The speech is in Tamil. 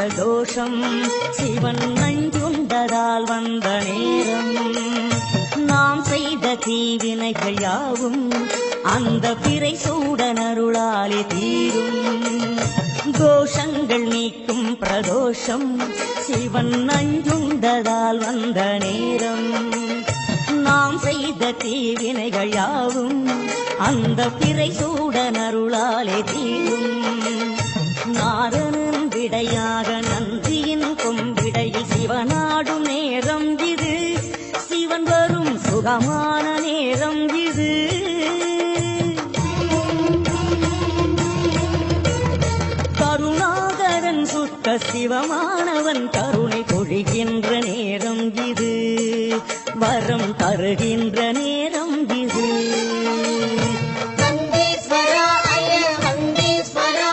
பிரதோஷம் சிவன் நஞ்சுண்டதால் வந்த நேரம் நாம் செய்த தீவினைகள் யாவும் அந்த பிறை சூடனருளாலே தீரும் தோஷங்கள் நீக்கும் பிரதோஷம் சிவன் நஞ்சுண்டதால் வந்த நேரம் நாம் செய்த தீவினைகள் யாவும் அந்த பிறை சூடனருளாலே தீரும் நாரணன் விடையாக நந்தியின் கொம்பிடையில் சிவனாடும் நேரம் இது சிவன் வரும் சுகமான நேரம் இது கருணாகரன் சுத்த சிவமானவன் கருணை பொழிகின்ற நேரம் இது வரம் தருகின்ற நேரம்